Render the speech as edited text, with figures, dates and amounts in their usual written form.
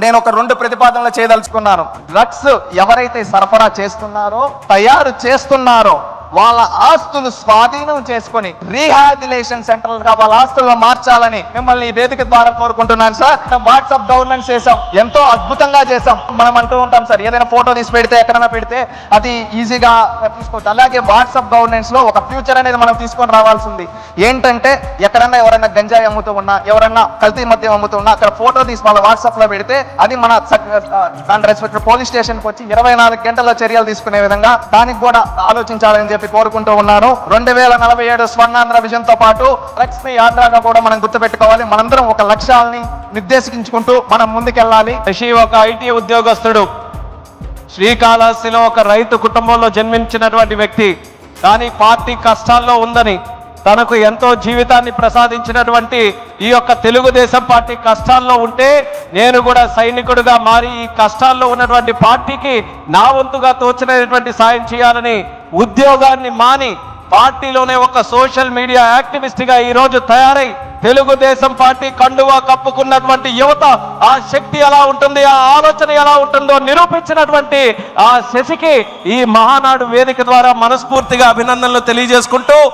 నేను ఒక 2 ప్రతిపాదనలు చేయదలుచుకున్నాను. డ్రగ్స్ ఎవరైతే సరఫరా చేస్తున్నారో, తయారు చేస్తున్నారో వాళ్ళ ఆస్తులు స్వాధీనం చేసుకొని రీహాబిలిటేషన్ సెంటర్లుగా వాళ్ళ ఆస్తులను మార్చాలని మిమ్మల్ని ఈ వేదిక ద్వారా కోరుకుంటున్నాను సార్. వాట్సాప్ గవర్నెన్స్ చేసాం, ఎంతో అద్భుతంగా చేసాం. మనం అంటూ ఉంటాం సార్, ఏదైనా ఫోటో తీసి పెడితే ఎక్కడైనా పెడితే అది ఈజీగా తీసుకోవచ్చు. అలాగే వాట్సాప్ గవర్నెన్స్ లో ఒక ఫ్యూచర్ అనేది మనం తీసుకొని రావాల్సింది. ఏంటంటే ఎక్కడన్నా ఎవరైనా గంజాయి అమ్ముతూ ఉన్నా, ఎవరన్నా కల్తీ మద్యం అమ్ముతూ ఉన్నా, అక్కడ ఫోటో తీసి వాళ్ళ వాట్సాప్ లో పెడితే అది మన దాని రెస్పెక్ట్ పోలీస్ స్టేషన్ కి వచ్చి 24 గంటల్లో చర్యలు తీసుకునే విధంగా దానికి కూడా ఆలోచించాలని చెప్పి కోరుకుంటూ ఉన్నాను. 2047 స్వర్ణాంధ్ర విజన్ తో పాటు డ్రగ్స్ ని యాత్రగా కూడా మనం గుర్తుపెట్టుకోవాలి. మనందరం ఒక లక్ష్యాలని నిర్దేశించుకుంటూ మనం ముందుకెళ్ళాలి. రిషి ఒక ఐటీ ఉద్యోగస్తుడు, శ్రీకాళహస్తిలో ఒక రైతు కుటుంబంలో జన్మించినటువంటి వ్యక్తి. కానీ పార్టీ కష్టాల్లో ఉందని, తనకు ఎంతో జీవితాన్ని ప్రసాదించినటువంటి ఈ యొక్క తెలుగుదేశం పార్టీ కష్టాల్లో ఉంటే నేను కూడా సైనికుడిగా మారి ఈ కష్టాల్లో ఉన్నటువంటి పార్టీకి నా వంతుగా తోచినటువంటి సాయం చేయాలని ఉద్యోగాన్ని మాని పార్టీలోనే ఒక సోషల్ మీడియా యాక్టివిస్ట్ గా ఈ రోజు తయారై తెలుగుదేశం పార్టీ కండువా కప్పుకున్నటువంటి యువత ఆ శక్తి ఎలా ఉంటుంది, ఆ ఆలోచన ఎలా ఉంటుందో నిరూపించినటువంటి ఆ శశికి ఈ మహానాడు వేదిక ద్వారా మనస్ఫూర్తిగా అభినందనలు తెలియజేసుకుంటూ